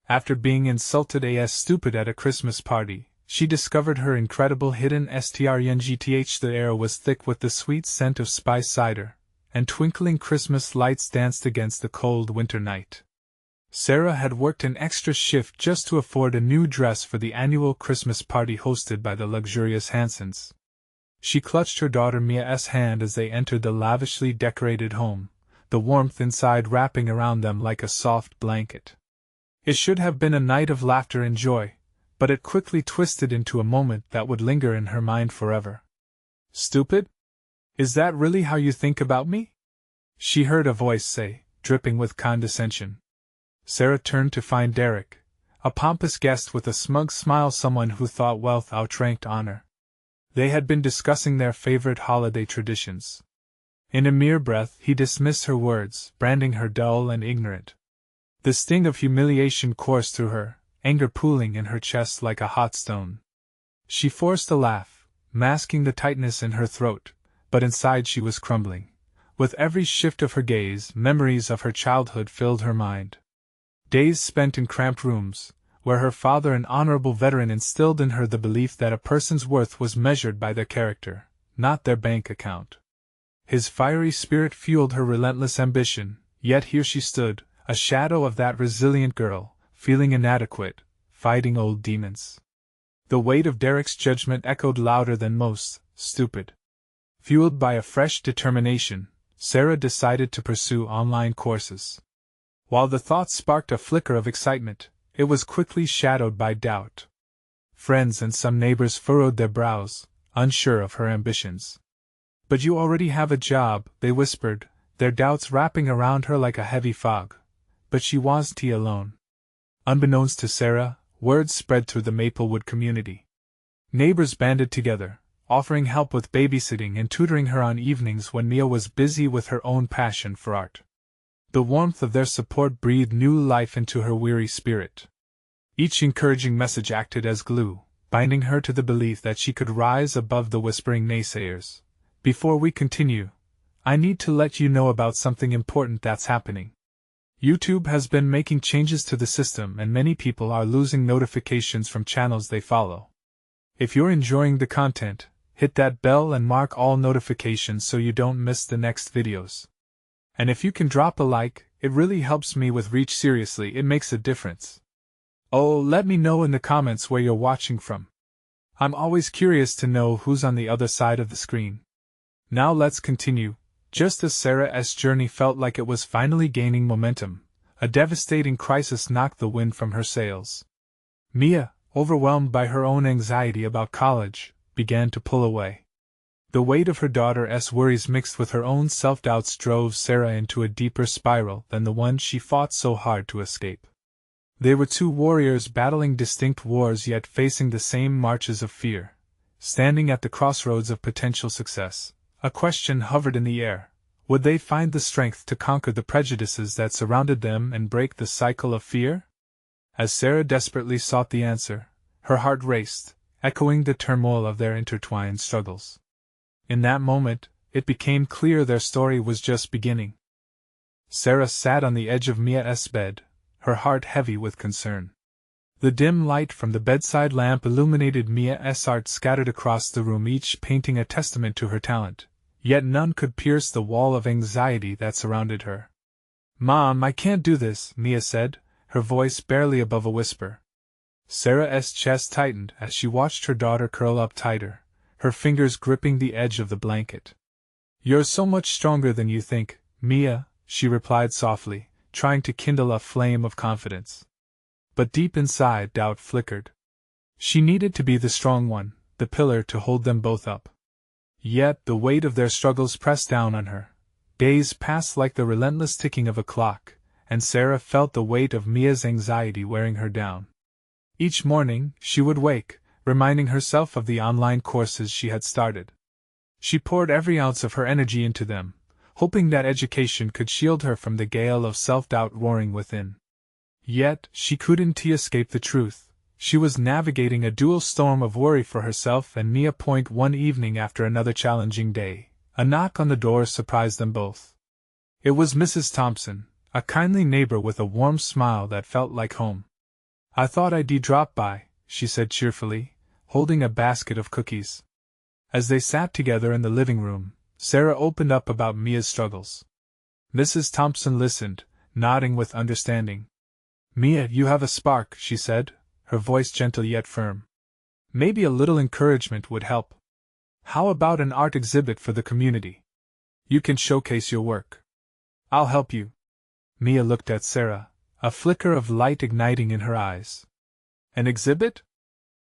After being insulted as stupid at a Christmas party, she discovered her incredible hidden strength. The air was thick with the sweet scent of spice cider, and twinkling Christmas lights danced against the cold winter night. Sarah had worked an extra shift just to afford a new dress for the annual Christmas party hosted by the luxurious Hansons. She clutched her daughter Mia's hand as they entered the lavishly decorated home, the warmth inside wrapping around them like a soft blanket. It should have been a night of laughter and joy, but it quickly twisted into a moment that would linger in her mind forever. "Stupid? Is that really how you think about me?" she heard a voice say, dripping with condescension. Sarah turned to find Derek, a pompous guest with a smug smile, someone who thought wealth outranked honor. They had been discussing their favorite holiday traditions. In a mere breath he dismissed her words, branding her dull and ignorant. The sting of humiliation coursed through her, anger pooling in her chest like a hot stone. She forced a laugh, masking the tightness in her throat, but inside she was crumbling. With every shift of her gaze, memories of her childhood filled her mind. Days spent in cramped rooms, where her father, an honorable veteran, instilled in her the belief that a person's worth was measured by their character, not their bank account. His fiery spirit fueled her relentless ambition, yet here she stood, a shadow of that resilient girl, feeling inadequate, fighting old demons. The weight of Derek's judgment echoed louder than most. "Stupid." Fueled by a fresh determination, Sarah decided to pursue online courses. While the thought sparked a flicker of excitement, it was quickly shadowed by doubt. Friends and some neighbors furrowed their brows, unsure of her ambitions. "But you already have a job," they whispered, their doubts wrapping around her like a heavy fog. But she wasn't alone. Unbeknownst to Sarah, word spread through the Maplewood community. Neighbors banded together, offering help with babysitting and tutoring her on evenings when Mia was busy with her own passion for art. The warmth of their support breathed new life into her weary spirit. Each encouraging message acted as glue, binding her to the belief that she could rise above the whispering naysayers. "Before we continue, I need to let you know about something important that's happening. YouTube has been making changes to the system and many people are losing notifications from channels they follow. If you're enjoying the content, hit that bell and mark all notifications so you don't miss the next videos. And if you can drop a like, it really helps me with reach. Seriously, it makes a difference. Oh, let me know in the comments where you're watching from. I'm always curious to know who's on the other side of the screen." Now let's continue. Just as Sarah's journey felt like it was finally gaining momentum, a devastating crisis knocked the wind from her sails. Mia, overwhelmed by her own anxiety about college, began to pull away. The weight of her daughter's worries mixed with her own self-doubts drove Sarah into a deeper spiral than the one she fought so hard to escape. They were two warriors battling distinct wars yet facing the same marches of fear. Standing at the crossroads of potential success, a question hovered in the air. Would they find the strength to conquer the prejudices that surrounded them and break the cycle of fear? As Sarah desperately sought the answer, her heart raced, echoing the turmoil of their intertwined struggles. In that moment, it became clear their story was just beginning. Sarah sat on the edge of Mia's bed, her heart heavy with concern. The dim light from the bedside lamp illuminated Mia's art scattered across the room, each painting a testament to her talent, yet none could pierce the wall of anxiety that surrounded her. "Mom, I can't do this," Mia said, her voice barely above a whisper. Sarah's chest tightened as she watched her daughter curl up tighter, her fingers gripping the edge of the blanket. "You're so much stronger than you think, Mia," she replied softly, trying to kindle a flame of confidence. But deep inside, doubt flickered. She needed to be the strong one, the pillar to hold them both up. Yet the weight of their struggles pressed down on her. Days passed like the relentless ticking of a clock, and Sarah felt the weight of Mia's anxiety wearing her down. Each morning, she would wake, reminding herself of the online courses she had started. She poured every ounce of her energy into them, hoping that education could shield her from the gale of self-doubt roaring within. Yet, she couldn't escape the truth. She was navigating a dual storm of worry for herself and Mia. One evening after another challenging day, a knock on the door surprised them both. It was Mrs. Thompson, a kindly neighbor with a warm smile that felt like home. I thought I'd drop by, she said cheerfully, holding a basket of cookies. As they sat together in the living room, Sarah opened up about Mia's struggles. Mrs. Thompson listened, nodding with understanding. Mia, you have a spark, she said, her voice gentle yet firm. Maybe a little encouragement would help. How about an art exhibit for the community? You can showcase your work. I'll help you. Mia looked at Sarah, a flicker of light igniting in her eyes. An exhibit?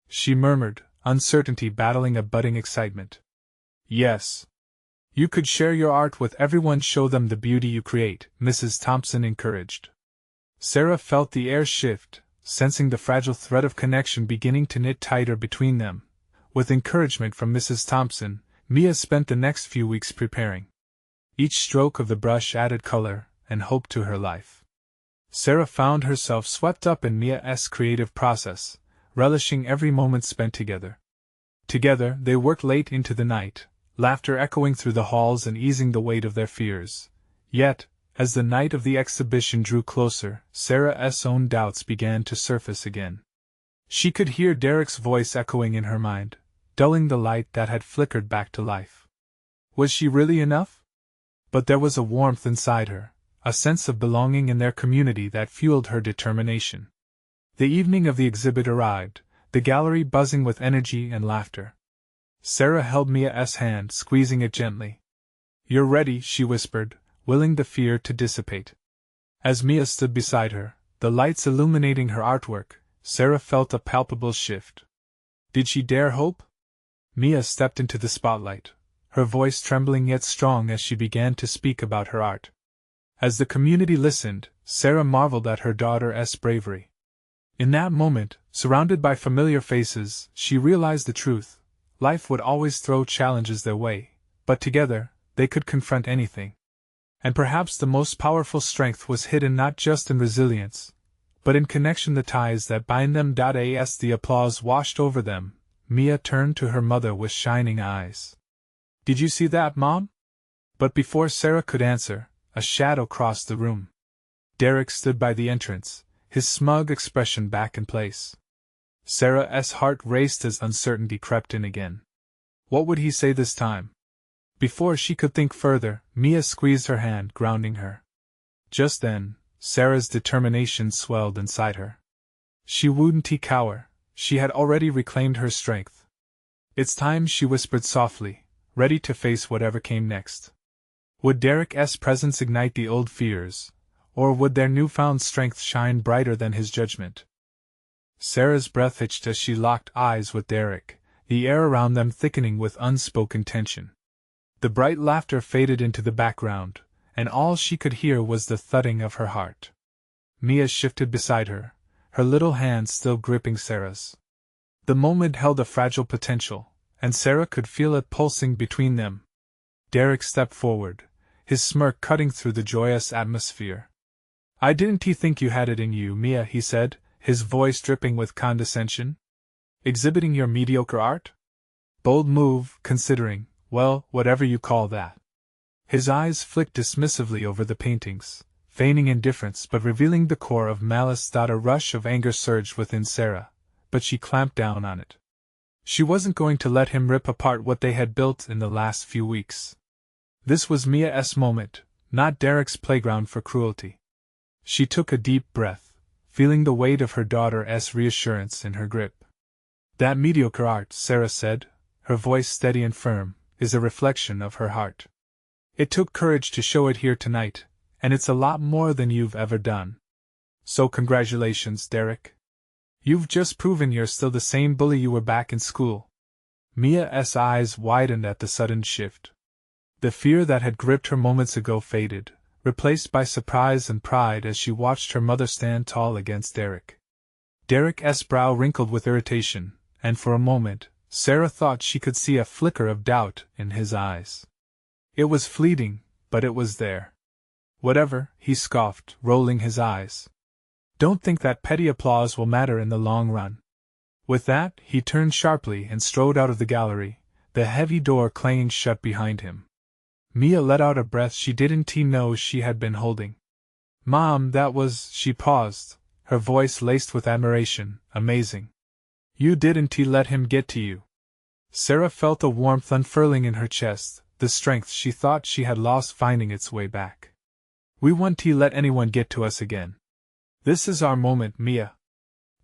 She murmured, uncertainty battling a budding excitement. Yes. You could share your art with everyone, show them the beauty you create, Mrs. Thompson encouraged. Sarah felt the air shift, sensing the fragile thread of connection beginning to knit tighter between them. With encouragement from Mrs. Thompson, Mia spent the next few weeks preparing. Each stroke of the brush added color and hope to her life. Sarah found herself swept up in Mia's creative process, relishing every moment spent together. Together, they worked late into the night, laughter echoing through the halls and easing the weight of their fears. Yet, as the night of the exhibition drew closer, Sarah's own doubts began to surface again. She could hear Derek's voice echoing in her mind, dulling the light that had flickered back to life. Was she really enough? But there was a warmth inside her, a sense of belonging in their community that fueled her determination. The evening of the exhibit arrived, the gallery buzzing with energy and laughter. Sarah held Mia's hand, squeezing it gently. You're ready, she whispered, willing the fear to dissipate. As Mia stood beside her, the lights illuminating her artwork, Sarah felt a palpable shift. Did she dare hope? Mia stepped into the spotlight, her voice trembling yet strong as she began to speak about her art. As the community listened, Sarah marveled at her daughter's bravery. In that moment, surrounded by familiar faces, she realized the truth. Life would always throw challenges their way, but together, they could confront anything. And perhaps the most powerful strength was hidden not just in resilience, but in connection, the ties that bind them. As the applause washed over them, Mia turned to her mother with shining eyes. Did you see that, Mom? But before Sarah could answer, a shadow crossed the room. Derek stood by the entrance, his smug expression back in place. Sarah's heart raced as uncertainty crept in again. What would he say this time? Before she could think further, Mia squeezed her hand, grounding her. Just then, Sarah's determination swelled inside her. She wouldn't cower, she had already reclaimed her strength. It's time, she whispered softly, ready to face whatever came next. Would Derek's presence ignite the old fears, or would their newfound strength shine brighter than his judgment? Sarah's breath hitched as she locked eyes with Derek, the air around them thickening with unspoken tension. The bright laughter faded into the background, and all she could hear was the thudding of her heart. Mia shifted beside her, her little hand still gripping Sarah's. The moment held a fragile potential, and Sarah could feel it pulsing between them. Derek stepped forward, his smirk cutting through the joyous atmosphere. I didn't think you had it in you, Mia, he said, his voice dripping with condescension. Exhibiting your mediocre art? Bold move, considering, well, whatever you call that. His eyes flicked dismissively over the paintings, feigning indifference but revealing the core of malice. A rush of anger surged within Sarah, but she clamped down on it. She wasn't going to let him rip apart what they had built in the last few weeks. This was Mia's moment, not Derek's playground for cruelty. She took a deep breath, feeling the weight of her daughter's reassurance in her grip. That mediocre art, Sarah said, her voice steady and firm, is a reflection of her heart. It took courage to show it here tonight, and it's a lot more than you've ever done. So congratulations, Derek. You've just proven you're still the same bully you were back in school. Mia's eyes widened at the sudden shift. The fear that had gripped her moments ago faded, replaced by surprise and pride as she watched her mother stand tall against Derek. Derek's brow wrinkled with irritation, and for a moment, Sarah thought she could see a flicker of doubt in his eyes. It was fleeting, but it was there. Whatever, he scoffed, rolling his eyes. Don't think that petty applause will matter in the long run. With that, he turned sharply and strode out of the gallery, the heavy door clanging shut behind him. Mia let out a breath she didn't know she had been holding. Mom, that was, she paused, her voice laced with admiration. Amazing. You didn't let him get to you. Sarah felt a warmth unfurling in her chest, the strength she thought she had lost finding its way back. We won't let anyone get to us again. This is our moment, Mia.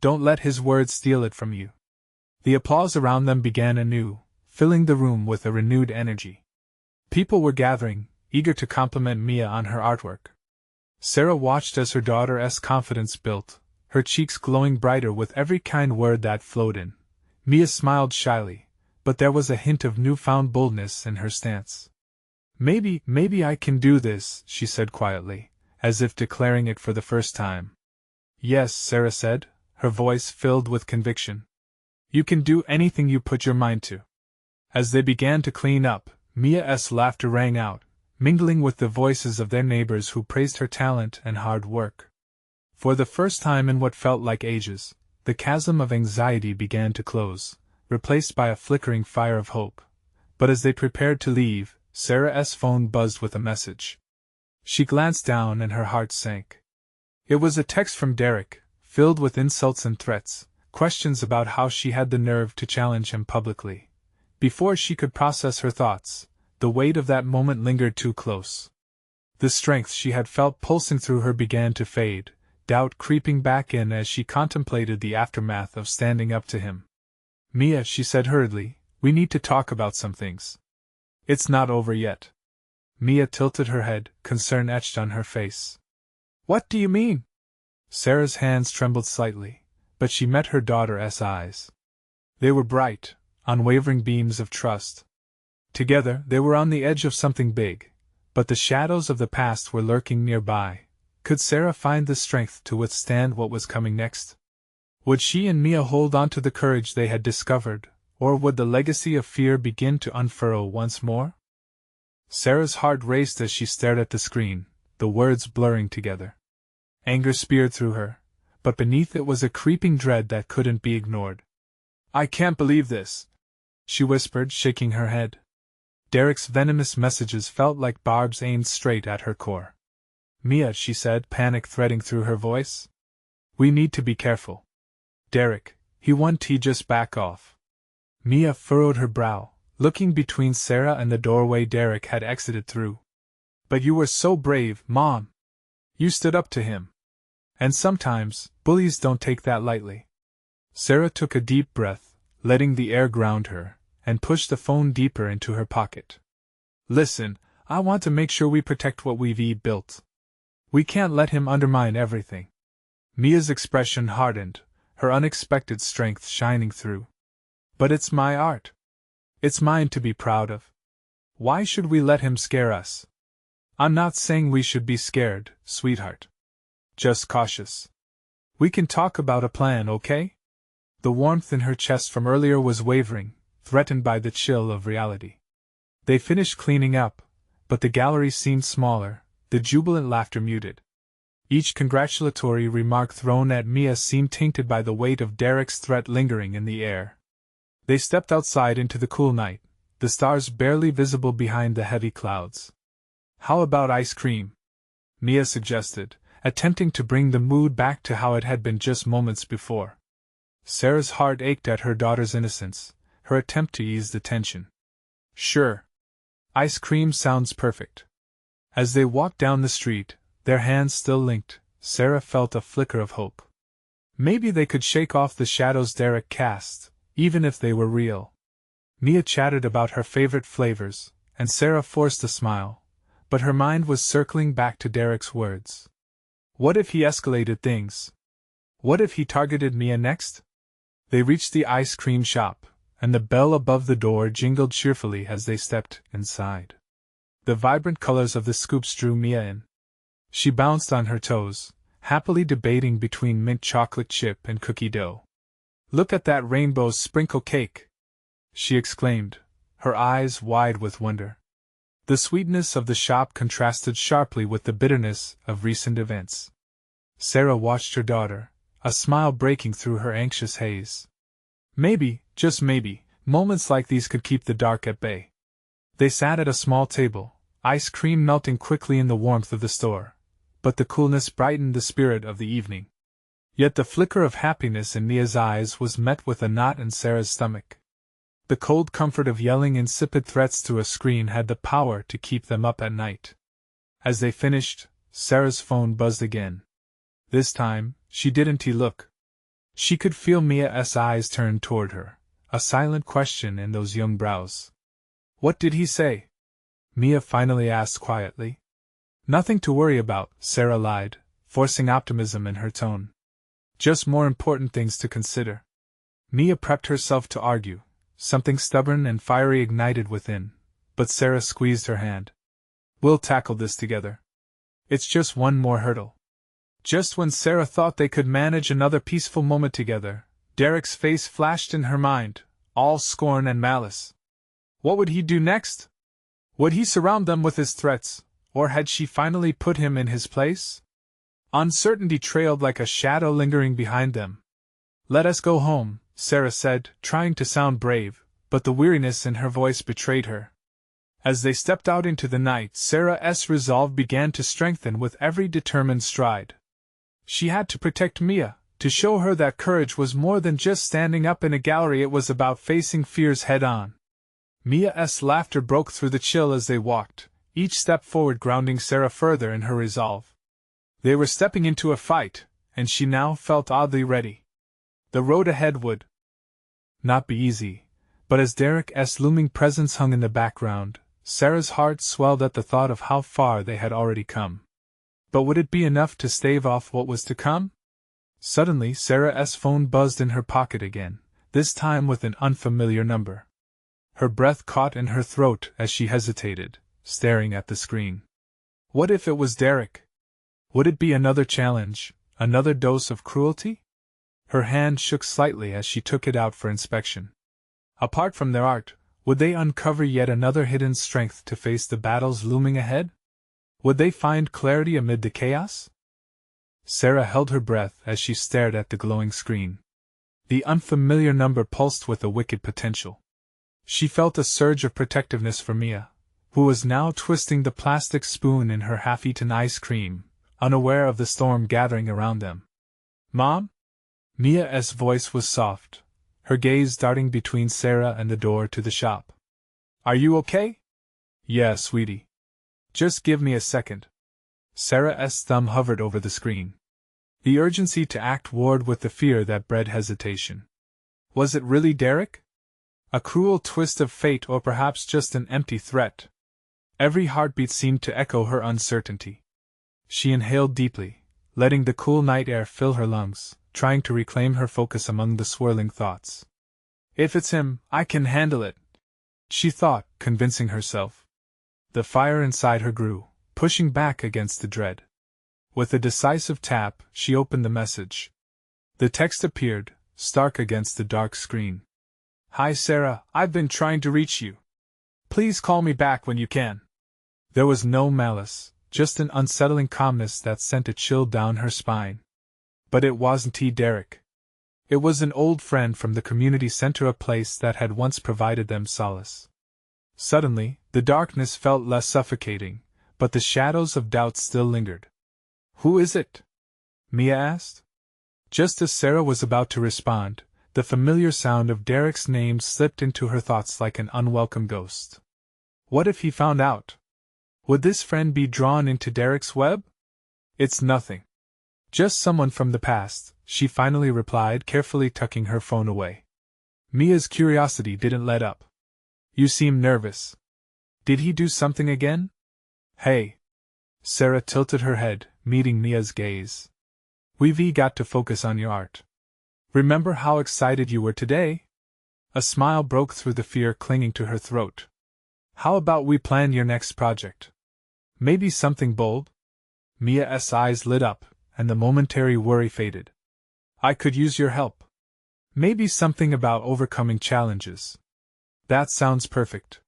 Don't let his words steal it from you. The applause around them began anew, filling the room with a renewed energy. People were gathering, eager to compliment Mia on her artwork. Sarah watched as her daughter's confidence built, her cheeks glowing brighter with every kind word that flowed in. Mia smiled shyly, but there was a hint of newfound boldness in her stance. Maybe I can do this, she said quietly, as if declaring it for the first time. Yes, Sarah said, her voice filled with conviction. You can do anything you put your mind to. As they began to clean up, Mia's laughter rang out, mingling with the voices of their neighbors who praised her talent and hard work. For the first time in what felt like ages, the chasm of anxiety began to close, replaced by a flickering fire of hope. But as they prepared to leave, Sarah's phone buzzed with a message. She glanced down and her heart sank. It was a text from Derek, filled with insults and threats, questions about how she had the nerve to challenge him publicly. Before she could process her thoughts, the weight of that moment lingered too close. The strength she had felt pulsing through her began to fade, doubt creeping back in as she contemplated the aftermath of standing up to him. Mia, she said hurriedly, we need to talk about some things. It's not over yet. Mia tilted her head, concern etched on her face. What do you mean? Sarah's hands trembled slightly, but she met her daughter's eyes. They were bright, unwavering beams of trust. Together, they were on the edge of something big, but the shadows of the past were lurking nearby. Could Sarah find the strength to withstand what was coming next? Would she and Mia hold on to the courage they had discovered, or would the legacy of fear begin to unfurl once more? Sarah's heart raced as she stared at the screen, the words blurring together. Anger speared through her, but beneath it was a creeping dread that couldn't be ignored. I can't believe this, she whispered, shaking her head. Derek's venomous messages felt like barbs aimed straight at her core. Mia, she said, panic threading through her voice. We need to be careful. Derek, he won't just back off. Mia furrowed her brow, looking between Sarah and the doorway Derek had exited through. But you were so brave, Mom. You stood up to him. And sometimes, bullies don't take that lightly. Sarah took a deep breath, letting the air ground her, and pushed the phone deeper into her pocket. Listen, I want to make sure we protect what we've built. We can't let him undermine everything. Mia's expression hardened, her unexpected strength shining through. But it's my art. It's mine to be proud of. Why should we let him scare us? I'm not saying we should be scared, sweetheart. Just cautious. We can talk about a plan, okay? The warmth in her chest from earlier was wavering, threatened by the chill of reality. They finished cleaning up, but the gallery seemed smaller, the jubilant laughter muted. Each congratulatory remark thrown at Mia seemed tainted by the weight of Derek's threat lingering in the air. They stepped outside into the cool night, the stars barely visible behind the heavy clouds. How about ice cream? Mia suggested, attempting to bring the mood back to how it had been just moments before. Sarah's heart ached at her daughter's innocence, her attempt to ease the tension. Sure. Ice cream sounds perfect. As they walked down the street, their hands still linked, Sarah felt a flicker of hope. Maybe they could shake off the shadows Derek cast, even if they were real. Mia chatted about her favorite flavors, and Sarah forced a smile, but her mind was circling back to Derek's words. What if he escalated things? What if he targeted Mia next? They reached the ice cream shop, and the bell above the door jingled cheerfully as they stepped inside. The vibrant colors of the scoops drew Mia in. She bounced on her toes, happily debating between mint chocolate chip and cookie dough. Look at that rainbow sprinkle cake! She exclaimed, her eyes wide with wonder. The sweetness of the shop contrasted sharply with the bitterness of recent events. Sarah watched her daughter, a smile breaking through her anxious haze. Maybe, just maybe, moments like these could keep the dark at bay. They sat at a small table, ice cream melting quickly in the warmth of the store, but the coolness brightened the spirit of the evening. Yet the flicker of happiness in Mia's eyes was met with a knot in Sarah's stomach. The cold comfort of yelling insipid threats through a screen had the power to keep them up at night. As they finished, Sarah's phone buzzed again. This time, she didn't look. She could feel Mia's eyes turned toward her, a silent question in those young brows. "What did he say?" Mia finally asked quietly. "Nothing to worry about," Sarah lied, forcing optimism in her tone. "Just more important things to consider." Mia prepped herself to argue, something stubborn and fiery ignited within, but Sarah squeezed her hand. "We'll tackle this together. It's just one more hurdle." Just when Sarah thought they could manage another peaceful moment together, Derek's face flashed in her mind, all scorn and malice. What would he do next? Would he surround them with his threats, or had she finally put him in his place? Uncertainty trailed like a shadow lingering behind them. "Let us go home," Sarah said, trying to sound brave, but the weariness in her voice betrayed her. As they stepped out into the night, Sarah's resolve began to strengthen with every determined stride. She had to protect Mia, to show her that courage was more than just standing up in a gallery, it was about facing fears head-on. Mia's laughter broke through the chill as they walked, each step forward grounding Sarah further in her resolve. They were stepping into a fight, and she now felt oddly ready. The road ahead would not be easy, but as Derek's looming presence hung in the background, Sarah's heart swelled at the thought of how far they had already come. But would it be enough to stave off what was to come? Suddenly, Sarah's phone buzzed in her pocket again, this time with an unfamiliar number. Her breath caught in her throat as she hesitated, staring at the screen. What if it was Derek? Would it be another challenge, another dose of cruelty? Her hand shook slightly as she took it out for inspection. Apart from their art, would they uncover yet another hidden strength to face the battles looming ahead? Would they find clarity amid the chaos? Sarah held her breath as she stared at the glowing screen. The unfamiliar number pulsed with a wicked potential. She felt a surge of protectiveness for Mia, who was now twisting the plastic spoon in her half-eaten ice cream, unaware of the storm gathering around them. "Mom?" Mia's voice was soft, her gaze darting between Sarah and the door to the shop. "Are you okay?" "Yeah, sweetie. Just give me a second." Sarah's thumb hovered over the screen. The urgency to act warred with the fear that bred hesitation. Was it really Derek? A cruel twist of fate, or perhaps just an empty threat? Every heartbeat seemed to echo her uncertainty. She inhaled deeply, letting the cool night air fill her lungs, trying to reclaim her focus among the swirling thoughts. "If it's him, I can handle it," she thought, convincing herself. The fire inside her grew, pushing back against the dread. With a decisive tap, she opened the message. The text appeared, stark against the dark screen. "Hi Sarah, I've been trying to reach you. Please call me back when you can." There was no malice, just an unsettling calmness that sent a chill down her spine. But it wasn't Derek. It was an old friend from the community center, a place that had once provided them solace. Suddenly, the darkness felt less suffocating, but the shadows of doubt still lingered. "Who is it?" Mia asked. Just as Sarah was about to respond, the familiar sound of Derek's name slipped into her thoughts like an unwelcome ghost. What if he found out? Would this friend be drawn into Derek's web? "It's nothing. Just someone from the past," she finally replied, carefully tucking her phone away. Mia's curiosity didn't let up. "You seem nervous. Did he do something again?" "Hey." Sarah tilted her head, meeting Mia's gaze. "We've got to focus on your art. Remember how excited you were today?" A smile broke through the fear clinging to her throat. "How about we plan your next project? Maybe something bold?" Mia's eyes lit up, and the momentary worry faded. "I could use your help. Maybe something about overcoming challenges." "That sounds perfect."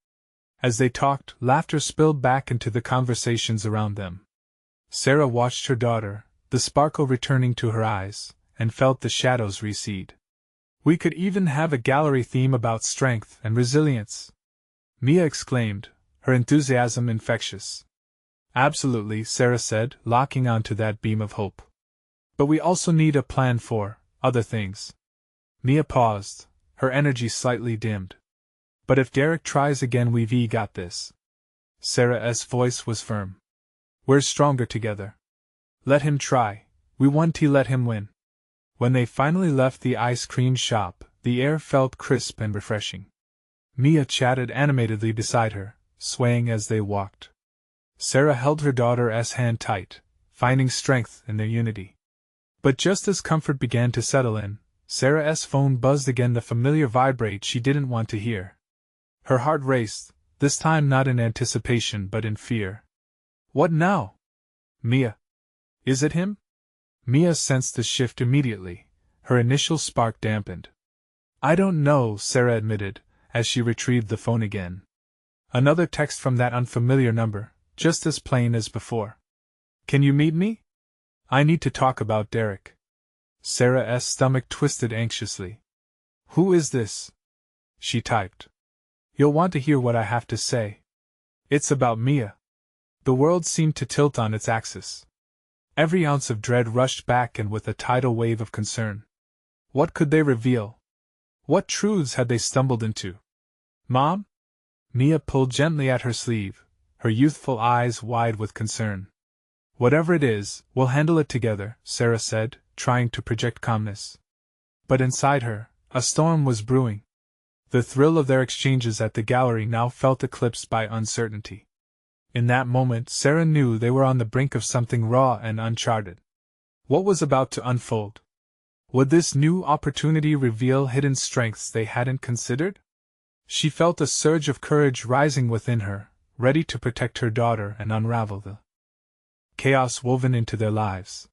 As they talked, laughter spilled back into the conversations around them. Sarah watched her daughter, the sparkle returning to her eyes, and felt the shadows recede. "We could even have a gallery theme about strength and resilience," Mia exclaimed, her enthusiasm infectious. "Absolutely," Sarah said, locking onto that beam of hope. But we also need a plan for other things. Mia paused, her energy slightly dimmed. But if Derek tries again, we've got this. Sarah's voice was firm. We're stronger together. Let him try. We won to let him win. When they finally left the ice cream shop, the air felt crisp and refreshing. Mia chatted animatedly beside her, swaying as they walked. Sarah held her daughter's hand tight, finding strength in their unity. But just as comfort began to settle in, Sarah's phone buzzed again, the familiar vibrate she didn't want to hear. Her heart raced, this time not in anticipation but in fear. What now? Mia. Is it him? Mia sensed the shift immediately, her initial spark dampened. I don't know, Sarah admitted, as she retrieved the phone again. Another text from that unfamiliar number, just as plain as before. Can you meet me? I need to talk about Derek. Sarah's stomach twisted anxiously. Who is this? She typed. You'll want to hear what I have to say. It's about Mia. The world seemed to tilt on its axis. Every ounce of dread rushed back and with a tidal wave of concern. What could they reveal? What truths had they stumbled into? Mom? Mia pulled gently at her sleeve, her youthful eyes wide with concern. Whatever it is, we'll handle it together, Sarah said, trying to project calmness. But inside her, a storm was brewing. The thrill of their exchanges at the gallery now felt eclipsed by uncertainty. In that moment, Sarah knew they were on the brink of something raw and uncharted. What was about to unfold? Would this new opportunity reveal hidden strengths they hadn't considered? She felt a surge of courage rising within her, ready to protect her daughter and unravel the chaos woven into their lives.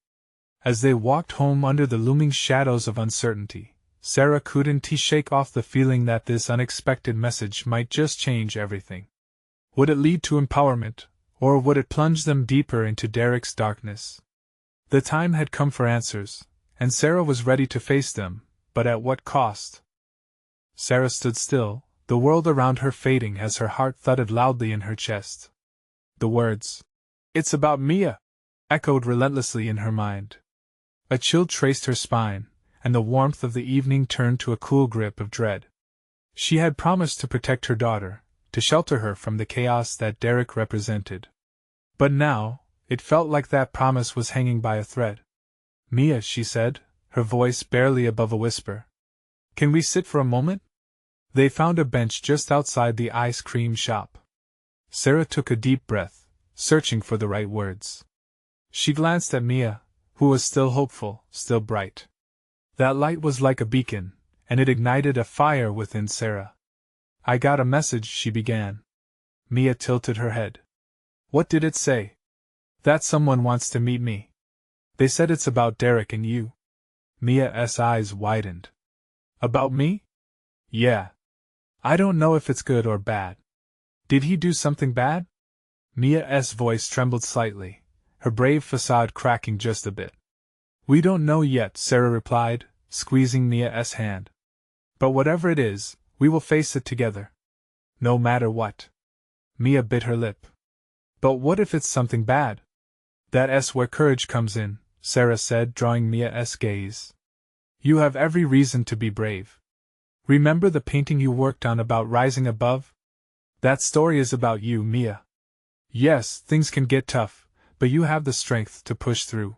As they walked home under the looming shadows of uncertainty, Sarah couldn't shake off the feeling that this unexpected message might just change everything. Would it lead to empowerment, or would it plunge them deeper into Derek's darkness? The time had come for answers, and Sarah was ready to face them, but at what cost? Sarah stood still, the world around her fading as her heart thudded loudly in her chest. The words, "It's about Mia," echoed relentlessly in her mind. A chill traced her spine, and the warmth of the evening turned to a cool grip of dread. She had promised to protect her daughter, to shelter her from the chaos that Derek represented. But now, it felt like that promise was hanging by a thread. Mia, she said, her voice barely above a whisper. Can we sit for a moment? They found a bench just outside the ice cream shop. Sarah took a deep breath, searching for the right words. She glanced at Mia, who was still hopeful, still bright. That light was like a beacon, and it ignited a fire within Sarah. I got a message, she began. Mia tilted her head. What did it say? That someone wants to meet me. They said it's about Derek and you. Mia's eyes widened. About me? Yeah. I don't know if it's good or bad. Did he do something bad? Mia's voice trembled slightly, her brave facade cracking just a bit. We don't know yet, Sarah replied, squeezing Mia's hand. But whatever it is, we will face it together. No matter what. Mia bit her lip. But what if it's something bad? That's where courage comes in, Sarah said, drawing Mia's gaze. You have every reason to be brave. Remember the painting you worked on about rising above? That story is about you, Mia. Yes, things can get tough, but you have the strength to push through.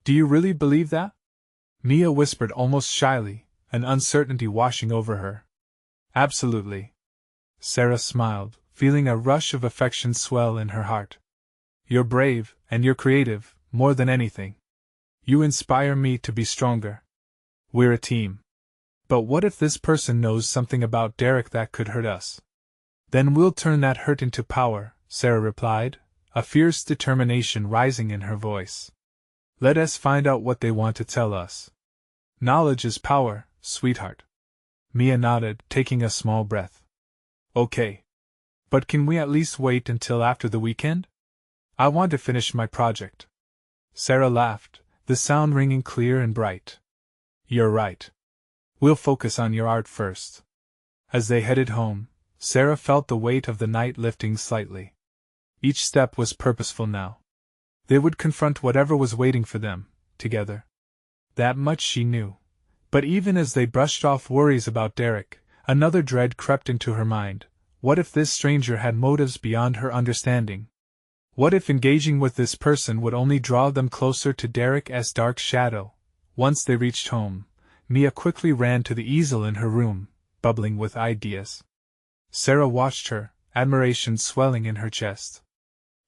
Do you really believe that? Mia whispered almost shyly, an uncertainty washing over her. Absolutely. Sarah smiled, feeling a rush of affection swell in her heart. You're brave, and you're creative, more than anything. You inspire me to be stronger. We're a team. But what if this person knows something about Derek that could hurt us? Then we'll turn that hurt into power, Sarah replied, a fierce determination rising in her voice. Let us find out what they want to tell us. Knowledge is power, sweetheart. Mia nodded, taking a small breath. Okay. But can we at least wait until after the weekend? I want to finish my project. Sarah laughed, the sound ringing clear and bright. You're right. We'll focus on your art first. As they headed home, Sarah felt the weight of the night lifting slightly. Each step was purposeful now. They would confront whatever was waiting for them, together. That much she knew. But even as they brushed off worries about Derek, another dread crept into her mind. What if this stranger had motives beyond her understanding? What if engaging with this person would only draw them closer to Derek's dark shadow? Once they reached home, Mia quickly ran to the easel in her room, bubbling with ideas. Sarah watched her, admiration swelling in her chest.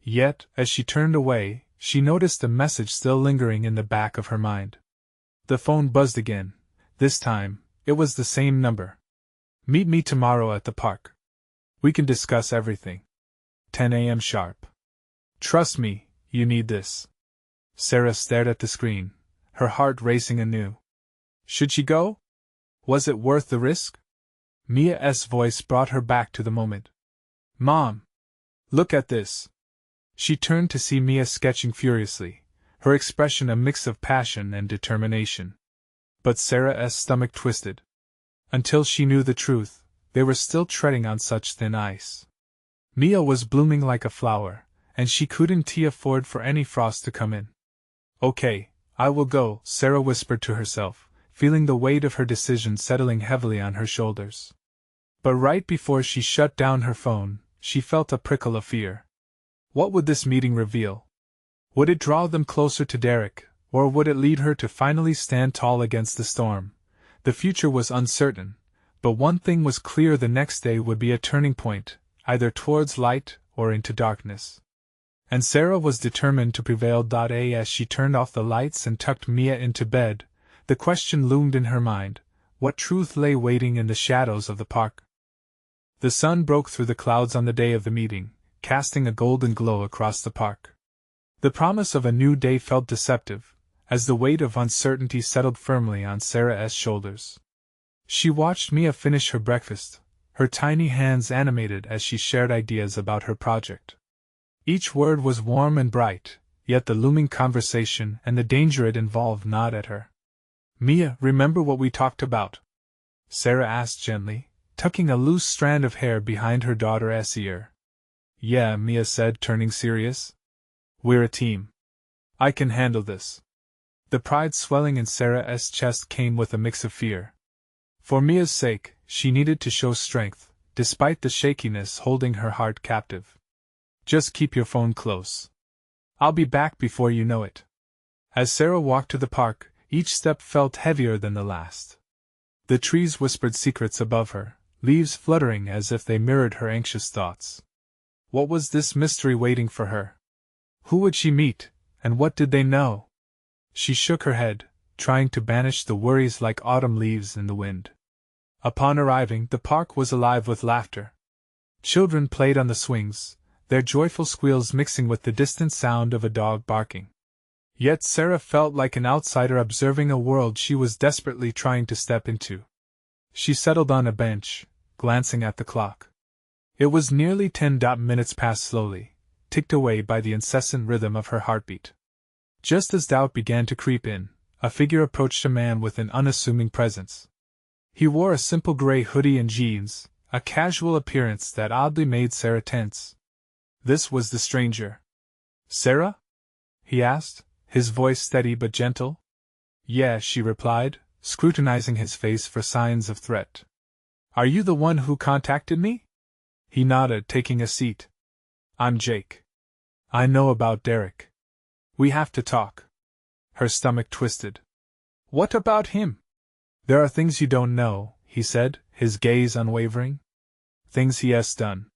Yet, as she turned away, she noticed a message still lingering in the back of her mind. The phone buzzed again. This time, it was the same number. Meet me tomorrow at the park. We can discuss everything. 10 a.m. sharp. Trust me, you need this. Sarah stared at the screen, her heart racing anew. Should she go? Was it worth the risk? Mia's voice brought her back to the moment. Mom! Look at this! She turned to see Mia sketching furiously, her expression a mix of passion and determination. But Sarah's stomach twisted. Until she knew the truth, they were still treading on such thin ice. Mia was blooming like a flower, and she couldn't afford for any frost to come in. Okay, I will go, Sarah whispered to herself, feeling the weight of her decision settling heavily on her shoulders. But right before she shut down her phone, she felt a prickle of fear. What would this meeting reveal? Would it draw them closer to Derek, or would it lead her to finally stand tall against the storm? The future was uncertain, but one thing was clear: the next day would be a turning point, either towards light or into darkness. And Sarah was determined to prevail. As she turned off the lights and tucked Mia into bed, the question loomed in her mind: what truth lay waiting in the shadows of the park? The sun broke through the clouds on the day of the meeting, casting a golden glow across the park. The promise of a new day felt deceptive, as the weight of uncertainty settled firmly on Sarah's shoulders. She watched Mia finish her breakfast, her tiny hands animated as she shared ideas about her project. Each word was warm and bright, yet the looming conversation and the danger it involved gnawed at her. Mia, remember what we talked about? Sarah asked gently, tucking a loose strand of hair behind her daughter's ear. Yeah, Mia said, turning serious. We're a team. I can handle this. The pride swelling in Sarah's chest came with a mix of fear. For Mia's sake, she needed to show strength, despite the shakiness holding her heart captive. Just keep your phone close. I'll be back before you know it. As Sarah walked to the park, each step felt heavier than the last. The trees whispered secrets above her, leaves fluttering as if they mirrored her anxious thoughts. What was this mystery waiting for her? Who would she meet, and what did they know? She shook her head, trying to banish the worries like autumn leaves in the wind. Upon arriving, the park was alive with laughter. Children played on the swings, their joyful squeals mixing with the distant sound of a dog barking. Yet Sarah felt like an outsider observing a world she was desperately trying to step into. She settled on a bench, glancing at the clock. It was nearly 10. Minutes passed slowly, ticked away by the incessant rhythm of her heartbeat. Just as doubt began to creep in, a figure approached a man with an unassuming presence. He wore a simple gray hoodie and jeans, a casual appearance that oddly made Sarah tense. This was the stranger. Sarah? He asked, his voice steady but gentle. Yeah, she replied, scrutinizing his face for signs of threat. Are you the one who contacted me? He nodded, taking a seat. I'm Jake. I know about Derek. We have to talk. Her stomach twisted. What about him? There are things you don't know, he said, his gaze unwavering. Things he has done.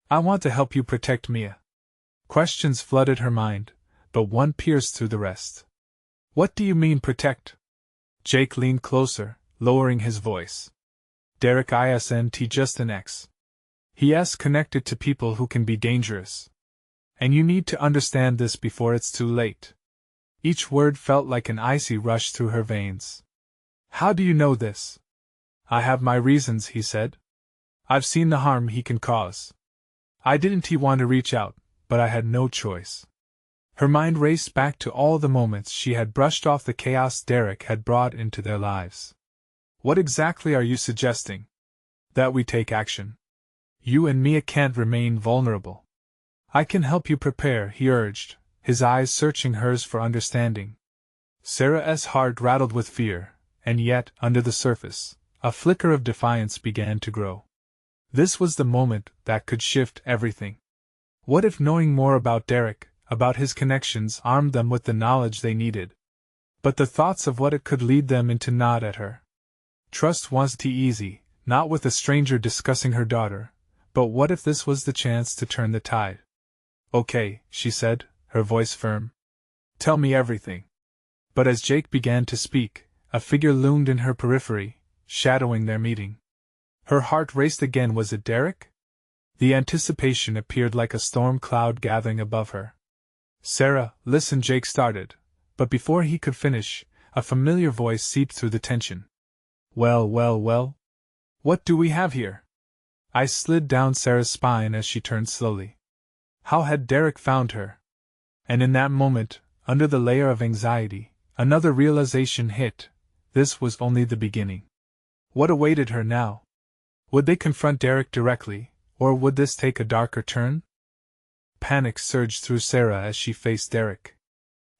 I want to help you protect Mia. Questions flooded her mind, but one pierced through the rest. What do you mean protect? Jake leaned closer, lowering his voice. Derek isn't just an ex. He is connected to people who can be dangerous. And you need to understand this before it's too late. Each word felt like an icy rush through her veins. How do you know this? I have my reasons, he said. I've seen the harm he can cause. I didn't want to reach out, but I had no choice. Her mind raced back to all the moments she had brushed off the chaos Derek had brought into their lives. What exactly are you suggesting? That we take action. You and Mia can't remain vulnerable. I can help you prepare, he urged, his eyes searching hers for understanding. Sarah's heart rattled with fear, and yet, under the surface, a flicker of defiance began to grow. This was the moment that could shift everything. What if knowing more about Derek, about his connections, armed them with the knowledge they needed? But the thoughts of what it could lead them into gnawed at her. Trust wasn't easy, not with a stranger discussing her daughter, but what if this was the chance to turn the tide? Okay, she said, her voice firm. Tell me everything. But as Jake began to speak, a figure loomed in her periphery, shadowing their meeting. Her heart raced again. Was it Derek? The anticipation appeared like a storm cloud gathering above her. Sarah, listen, Jake started, but before he could finish, a familiar voice seeped through the tension. Well, well, well? What do we have here? Ice slid down Sarah's spine as she turned slowly. How had Derek found her? And in that moment, under the layer of anxiety, another realization hit. This was only the beginning. What awaited her now? Would they confront Derek directly, or would this take a darker turn? Panic surged through Sarah as she faced Derek.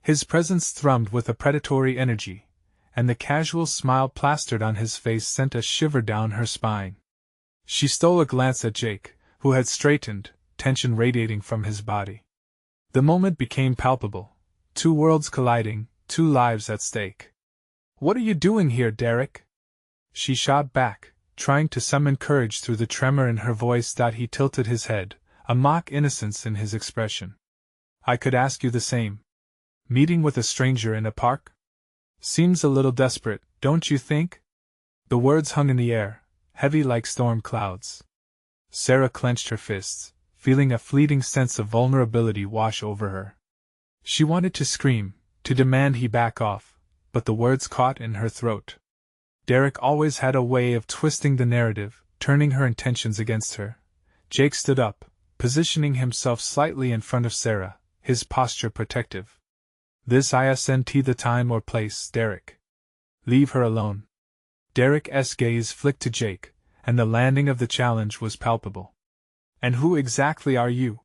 His presence thrummed with a predatory energy, and the casual smile plastered on his face sent a shiver down her spine. She stole a glance at Jake, who had straightened, tension radiating from his body. The moment became palpable. Two worlds colliding, two lives at stake. What are you doing here, Derek? She shot back, trying to summon courage through the tremor in her voice. He tilted his head, a mock innocence in his expression. I could ask you the same. Meeting with a stranger in a park? Seems a little desperate, don't you think? The words hung in the air, heavy like storm clouds. Sarah clenched her fists, feeling a fleeting sense of vulnerability wash over her. She wanted to scream, to demand he back off, but the words caught in her throat. Derek always had a way of twisting the narrative, turning her intentions against her. Jake stood up, positioning himself slightly in front of Sarah, his posture protective. This isn't the time or place, Derek. Leave her alone. Derek's gaze flicked to Jake, and the landing of the challenge was palpable. And who exactly are you?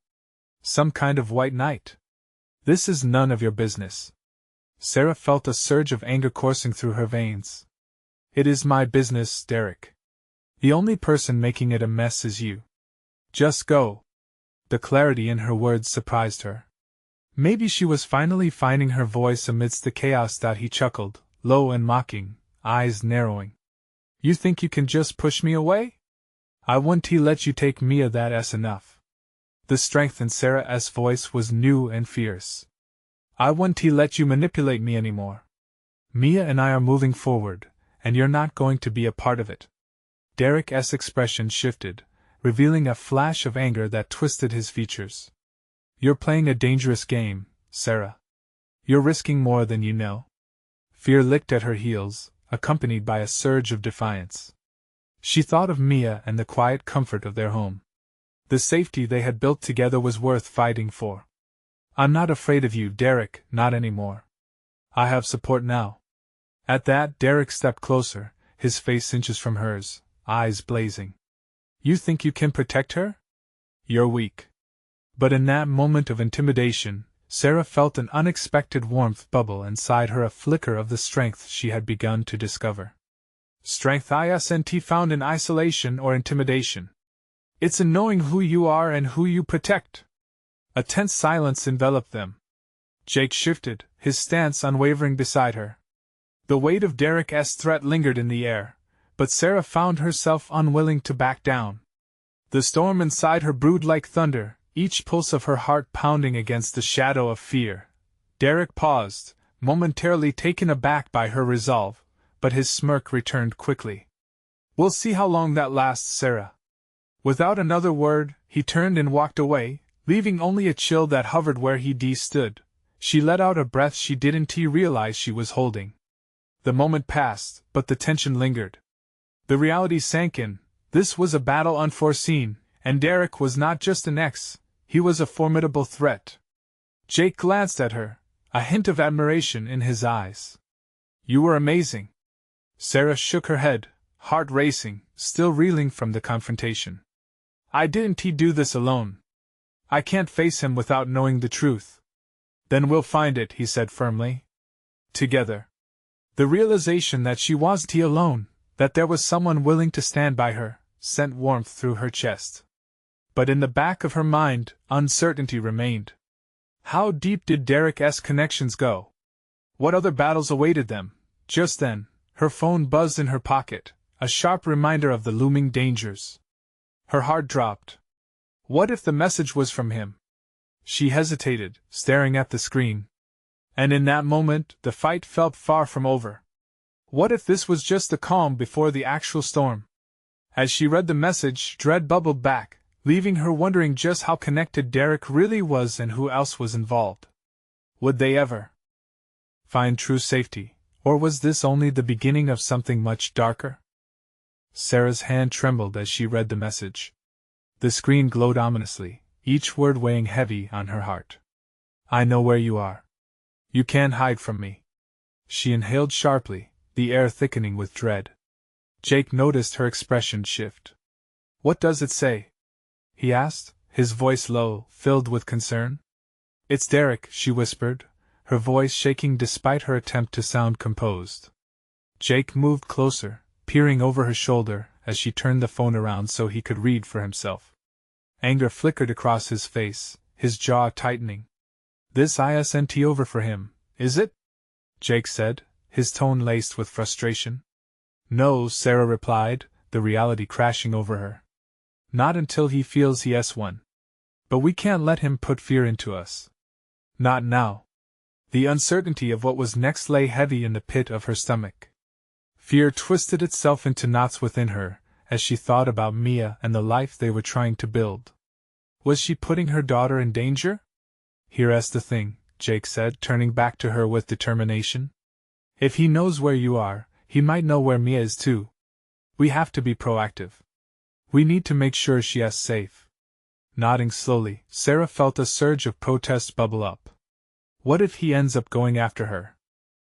Some kind of white knight? This is none of your business. Sarah felt a surge of anger coursing through her veins. It is my business, Derek. The only person making it a mess is you. Just go. The clarity in her words surprised her. Maybe she was finally finding her voice amidst the chaos. He chuckled, low and mocking, eyes narrowing. You think you can just push me away? I wouldn't let you take Mia, that's enough. The strength in Sarah's voice was new and fierce. I wouldn't let you manipulate me anymore. Mia and I are moving forward, and you're not going to be a part of it. Derek's expression shifted, revealing a flash of anger that twisted his features. You're playing a dangerous game, Sarah. You're risking more than you know. Fear licked at her heels, accompanied by a surge of defiance. She thought of Mia and the quiet comfort of their home. The safety they had built together was worth fighting for. I'm not afraid of you, Derek, not anymore. I have support now. At that, Derek stepped closer, his face inches from hers, eyes blazing. You think you can protect her? You're weak. But in that moment of intimidation, Sarah felt an unexpected warmth bubble inside her, a flicker of the strength she had begun to discover. Strength isn't found in isolation or intimidation. It's in knowing who you are and who you protect. A tense silence enveloped them. Jake shifted, his stance unwavering beside her. The weight of Derek's threat lingered in the air, but Sarah found herself unwilling to back down. The storm inside her brewed like thunder, each pulse of her heart pounding against the shadow of fear. Derek paused, momentarily taken aback by her resolve, but his smirk returned quickly. We'll see how long that lasts, Sarah. Without another word, he turned and walked away, leaving only a chill that hovered where he stood. She let out a breath she didn't realize she was holding. The moment passed, but the tension lingered. The reality sank in. This was a battle unforeseen, and Derek was not just an ex, he was a formidable threat. Jake glanced at her, a hint of admiration in his eyes. You were amazing. Sarah shook her head, heart racing, still reeling from the confrontation. I didn't do this alone. I can't face him without knowing the truth. Then we'll find it, he said firmly. together. The realization that she wasn't alone, that there was someone willing to stand by her, sent warmth through her chest. But in the back of her mind, uncertainty remained. How deep did Derek's connections go? What other battles awaited them? Just then, her phone buzzed in her pocket, a sharp reminder of the looming dangers. Her heart dropped. What if the message was from him? She hesitated, staring at the screen. And in that moment, the fight felt far from over. What if this was just the calm before the actual storm? As she read the message, dread bubbled back, leaving her wondering just how connected Derek really was and who else was involved. Would they ever find true safety, or was this only the beginning of something much darker? Sarah's hand trembled as she read the message. The screen glowed ominously, each word weighing heavy on her heart. I know where you are. You can't hide from me. She inhaled sharply, the air thickening with dread. Jake noticed her expression shift. What does it say? He asked, his voice low, filled with concern. It's Derek, she whispered, her voice shaking despite her attempt to sound composed. Jake moved closer, peering over her shoulder as she turned the phone around so he could read for himself. Anger flickered across his face, his jaw tightening. This isn't over for him, is it? Jake said, his tone laced with frustration. No, Sarah replied, the reality crashing over her. Not until he feels he has won. But we can't let him put fear into us. Not now. The uncertainty of what was next lay heavy in the pit of her stomach. Fear twisted itself into knots within her, as she thought about Mia and the life they were trying to build. Was she putting her daughter in danger? Here's the thing, Jake said, turning back to her with determination. If he knows where you are, he might know where Mia is too. We have to be proactive. We need to make sure she is safe. Nodding slowly, Sarah felt a surge of protest bubble up. What if he ends up going after her?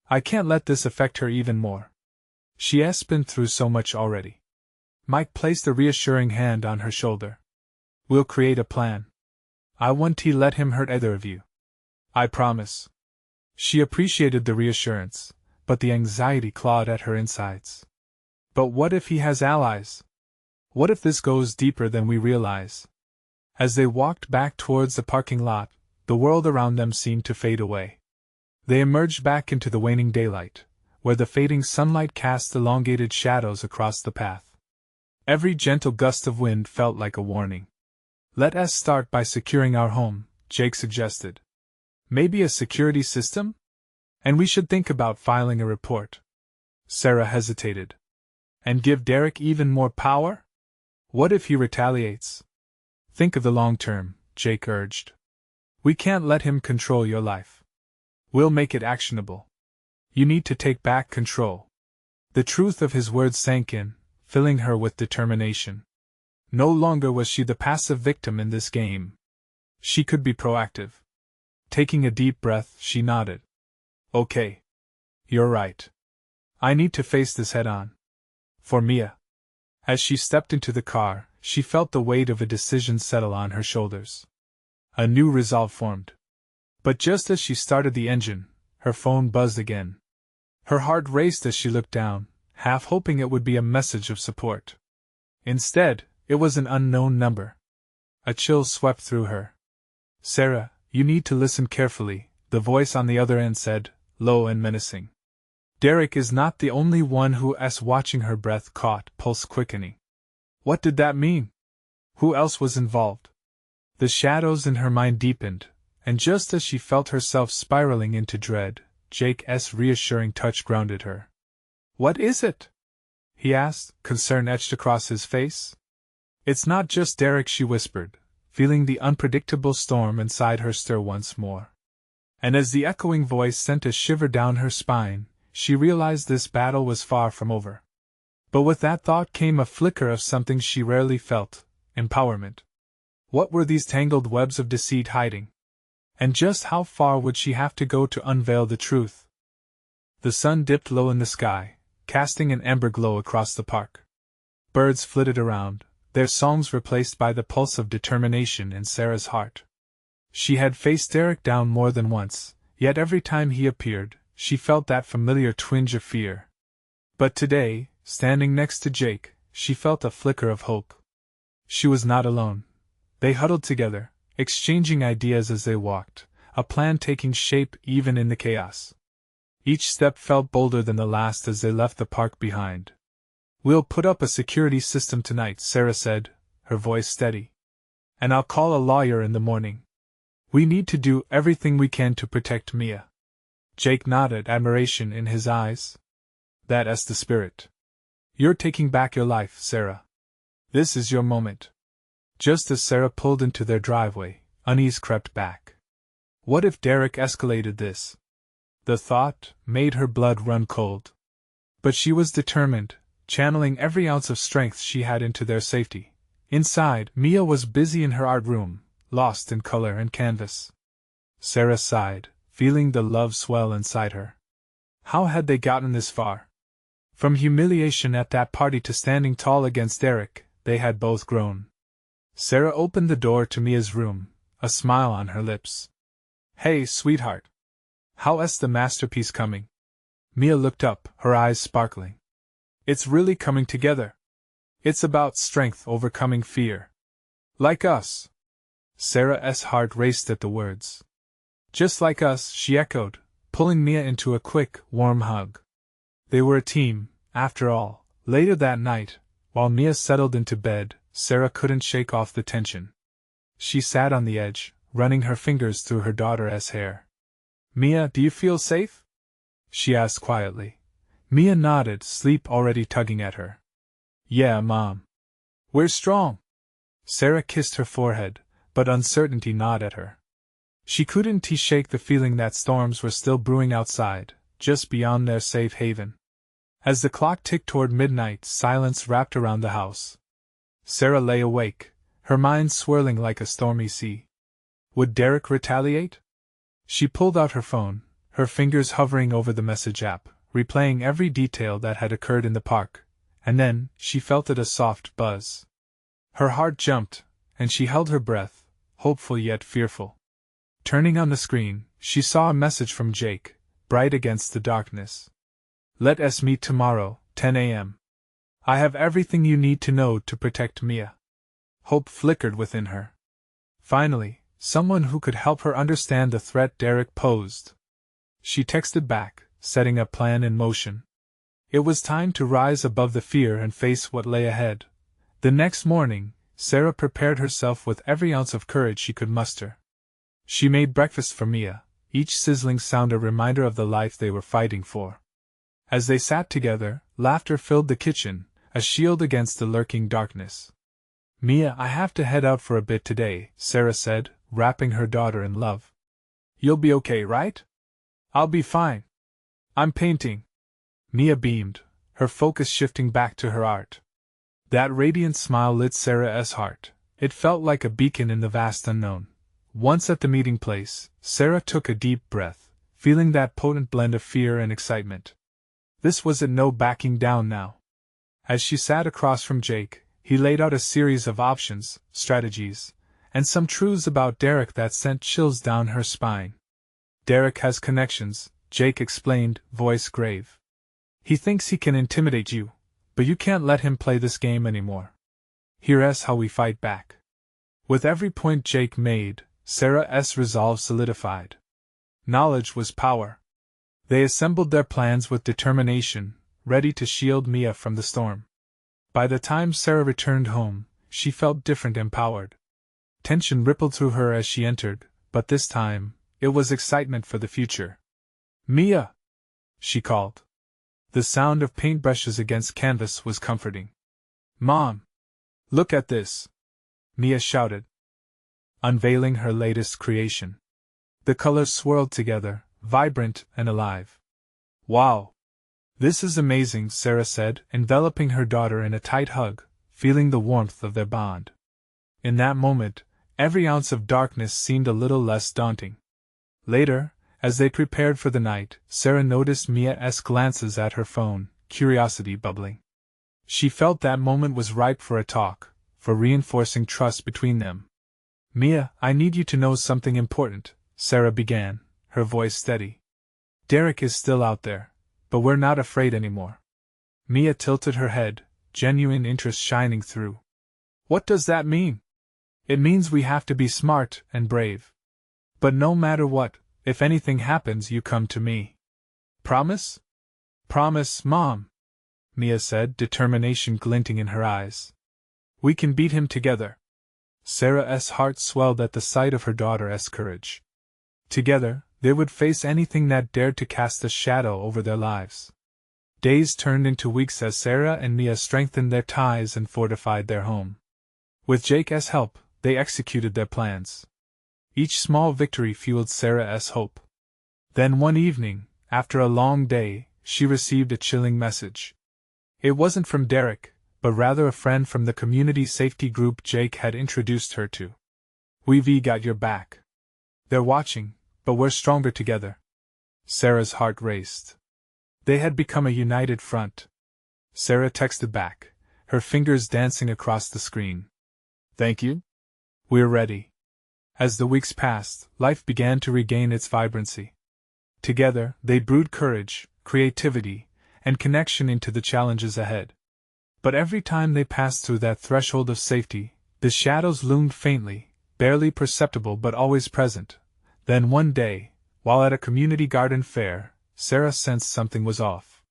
I can't let this affect her even more. She has been through so much already. Mike placed a reassuring hand on her shoulder. We'll create a plan. I won't let him hurt either of you. I promise. She appreciated the reassurance, but the anxiety clawed at her insides. But what if he has allies? What if this goes deeper than we realize? As they walked back towards the parking lot, the world around them seemed to fade away. They emerged back into the waning daylight, where the fading sunlight cast elongated shadows across the path. Every gentle gust of wind felt like a warning. Let us start by securing our home, Jake suggested. Maybe a security system? And we should think about filing a report. Sarah hesitated. And give Derek even more power? What if he retaliates? Think of the long term, Jake urged. We can't let him control your life. We'll make it actionable. You need to take back control. The truth of his words sank in, filling her with determination. No longer was she the passive victim in this game. She could be proactive. Taking a deep breath, she nodded. Okay. You're right. I need to face this head on. For Mia. As she stepped into the car, she felt the weight of a decision settle on her shoulders. A new resolve formed. But just as she started the engine, her phone buzzed again. Her heart raced as she looked down, half hoping it would be a message of support. Instead, it was an unknown number. A chill swept through her. Sarah, you need to listen carefully, the voice on the other end said, low and menacing. Derek is not the only one who is watching. Her breath caught, pulse quickening. What did that mean? Who else was involved? The shadows in her mind deepened, and just as she felt herself spiraling into dread, Jake's reassuring touch grounded her. What is it? He asked, concern etched across his face. It's not just Derek, she whispered, feeling the unpredictable storm inside her stir once more. And as the echoing voice sent a shiver down her spine, she realized this battle was far from over. But with that thought came a flicker of something she rarely felt, empowerment. What were these tangled webs of deceit hiding? And just how far would she have to go to unveil the truth? The sun dipped low in the sky, casting an ember glow across the park. Birds flitted around, their songs replaced by the pulse of determination in Sarah's heart. She had faced Derek down more than once, yet every time he appeared, she felt that familiar twinge of fear. But today, standing next to Jake, she felt a flicker of hope. She was not alone. They huddled together, exchanging ideas as they walked, a plan taking shape even in the chaos. Each step felt bolder than the last as they left the park behind. "We'll put up a security system tonight," Sarah said, her voice steady. "And I'll call a lawyer in the morning. We need to do everything we can to protect Mia." Jake nodded, admiration in his eyes. "That's the spirit. You're taking back your life, Sarah. This is your moment." Just as Sarah pulled into their driveway, unease crept back. What if Derek escalated this? The thought made her blood run cold. But she was determined, channeling every ounce of strength she had into their safety. Inside, Mia was busy in her art room, lost in color and canvas. Sarah sighed, feeling the love swell inside her. How had they gotten this far? From humiliation at that party to standing tall against Derek, they had both grown. Sarah opened the door to Mia's room, a smile on her lips. "Hey, sweetheart. How's the masterpiece coming?" Mia looked up, her eyes sparkling. "It's really coming together. It's about strength overcoming fear. Like us." Sarah's heart raced at the words. "Just like us," she echoed, pulling Mia into a quick, warm hug. They were a team, after all. Later that night, while Mia settled into bed, Sarah couldn't shake off the tension. She sat on the edge, running her fingers through her daughter's hair. "Mia, do you feel safe?" she asked quietly. Mia nodded, sleep already tugging at her. "Yeah, Mom. We're strong." Sarah kissed her forehead, but uncertainty gnawed at her. She couldn't shake the feeling that storms were still brewing outside, just beyond their safe haven. As the clock ticked toward midnight, silence wrapped around the house. Sarah lay awake, her mind swirling like a stormy sea. Would Derek retaliate? She pulled out her phone, her fingers hovering over the message app, replaying every detail that had occurred in the park, and then she felt it a soft buzz. Her heart jumped, and she held her breath, hopeful yet fearful. Turning on the screen, she saw a message from Jake, bright against the darkness. "Let us meet tomorrow, 10 a.m. I have everything you need to know to protect Mia." Hope flickered within her. Finally, someone who could help her understand the threat Derek posed. She texted back, setting a plan in motion. It was time to rise above the fear and face what lay ahead. The next morning, Sarah prepared herself with every ounce of courage she could muster. She made breakfast for Mia, each sizzling sound a reminder of the life they were fighting for. As they sat together, laughter filled the kitchen, a shield against the lurking darkness. "Mia, I have to head out for a bit today," Sarah said, wrapping her daughter in love. "You'll be okay, right?" "I'll be fine. I'm painting." Mia beamed, her focus shifting back to her art. That radiant smile lit Sarah's heart. It felt like a beacon in the vast unknown. Once at the meeting place, Sarah took a deep breath, feeling that potent blend of fear and excitement. This was no backing down now. As she sat across from Jake, he laid out a series of options, strategies, and some truths about Derek that sent chills down her spine. "Derek has connections," Jake explained, voice grave. "He thinks he can intimidate you, but you can't let him play this game anymore. Here's how we fight back." With every point Jake made, Sarah's resolve solidified. Knowledge was power. They assembled their plans with determination, ready to shield Mia from the storm. By the time Sarah returned home, she felt different, empowered. Tension rippled through her as she entered, but this time, it was excitement for the future. "Mia!" she called. The sound of paintbrushes against canvas was comforting. "Mom! Look at this!" Mia shouted, unveiling her latest creation. The colors swirled together, vibrant and alive. "Wow! This is amazing," Sarah said, enveloping her daughter in a tight hug, feeling the warmth of their bond. In that moment, every ounce of darkness seemed a little less daunting. Later, as they prepared for the night, Sarah noticed Mia's glances at her phone, curiosity bubbling. She felt that moment was ripe for a talk, for reinforcing trust between them. "Mia, I need you to know something important," Sarah began, her voice steady. Derek is still out there, but we're not afraid anymore. Mia tilted her head, genuine interest shining through. What does that mean? It means we have to be smart and brave. But no matter what, if anything happens, you come to me. Promise? Promise, Mom, Mia said, determination glinting in her eyes. We can beat him together. Sarah's heart swelled at the sight of her daughter's courage. Together, they would face anything that dared to cast a shadow over their lives. Days turned into weeks as Sarah and Mia strengthened their ties and fortified their home. With Jake's help, they executed their plans. Each small victory fueled Sarah's hope. Then one evening, after a long day, she received a chilling message. It wasn't from Derek, but rather a friend from the community safety group Jake had introduced her to. We've got your back. They're watching, but we're stronger together. Sarah's heart raced. They had become a united front. Sarah texted back, her fingers dancing across the screen. Thank you. We're ready. As the weeks passed, life began to regain its vibrancy. Together, they brewed courage, creativity, and connection into the challenges ahead. But every time they passed through that threshold of safety, the shadows loomed faintly, barely perceptible but always present. Then one day, while at a community garden fair, Sarah sensed something was off.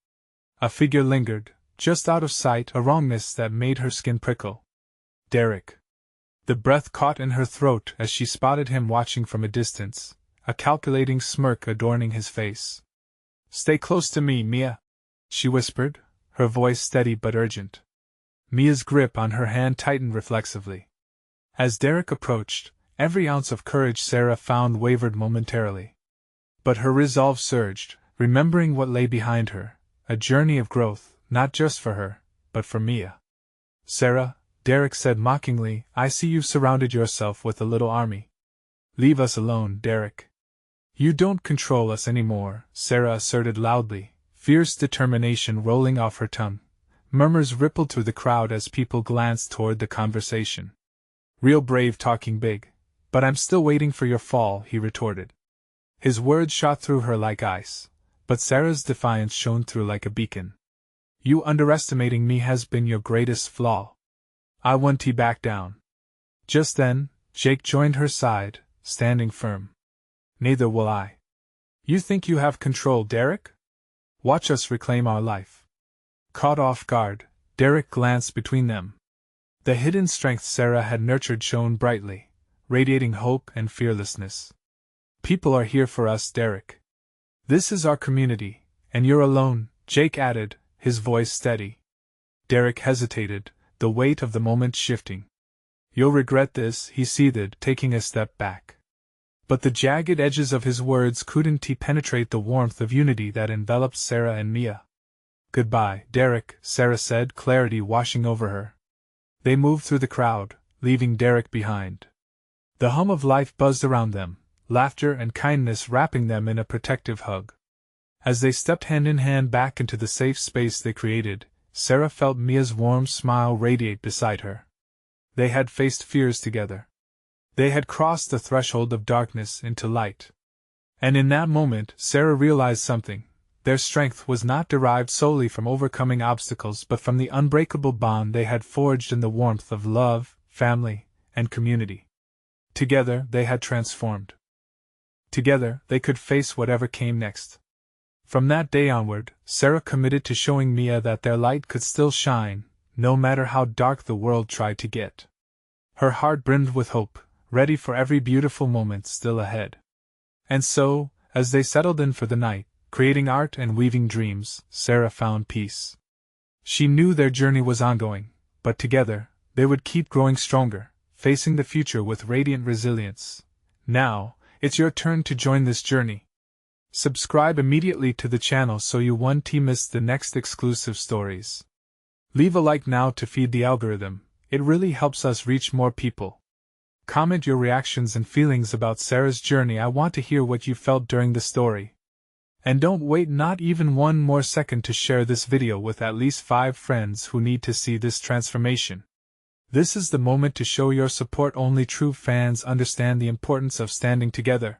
A figure lingered, just out of sight, a wrongness that made her skin prickle. Derek. The breath caught in her throat as she spotted him watching from a distance, a calculating smirk adorning his face. Stay close to me, Mia, she whispered, her voice steady but urgent. Mia's grip on her hand tightened reflexively. As Derek approached, every ounce of courage Sarah found wavered momentarily. But her resolve surged, remembering what lay behind her, a journey of growth, not just for her, but for Mia. Sarah, Derek said mockingly, I see you've surrounded yourself with a little army. Leave us alone, Derek. You don't control us anymore, Sarah asserted loudly, fierce determination rolling off her tongue. Murmurs rippled through the crowd as people glanced toward the conversation. Real brave talking big. But I'm still waiting for your fall, he retorted. His words shot through her like ice, but Sarah's defiance shone through like a beacon. You underestimating me has been your greatest flaw. I won't back down. Just then, Jake joined her side, standing firm. Neither will I. You think you have control, Derek? Watch us reclaim our life. Caught off guard, Derek glanced between them. The hidden strength Sarah had nurtured shone brightly, radiating hope and fearlessness. People are here for us, Derek. This is our community, and you're alone, Jake added, his voice steady. Derek hesitated, the weight of the moment shifting. You'll regret this, he seethed, taking a step back. But the jagged edges of his words couldn't penetrate the warmth of unity that enveloped Sarah and Mia. Goodbye, Derek, Sarah said, clarity washing over her. They moved through the crowd, leaving Derek behind. The hum of life buzzed around them, laughter and kindness wrapping them in a protective hug. As they stepped hand in hand back into the safe space they created, Sarah felt Mia's warm smile radiate beside her. They had faced fears together. They had crossed the threshold of darkness into light. And in that moment, Sarah realized something. Their strength was not derived solely from overcoming obstacles but from the unbreakable bond they had forged in the warmth of love, family, and community. Together, they had transformed. Together, they could face whatever came next. From that day onward, Sarah committed to showing Mia that their light could still shine, no matter how dark the world tried to get. Her heart brimmed with hope, ready for every beautiful moment still ahead. And so, as they settled in for the night, creating art and weaving dreams, Sarah found peace. She knew their journey was ongoing, but together, they would keep growing stronger, facing the future with radiant resilience. Now, it's your turn to join this journey. Subscribe immediately to the channel so you won't miss the next exclusive stories. Leave a like now to feed the algorithm, it really helps us reach more people. Comment your reactions and feelings about Sarah's journey. I want to hear what you felt during the story. And don't wait not even one more second to share this video with at least 5 friends who need to see this transformation. This is the moment to show your support. Only true fans understand the importance of standing together.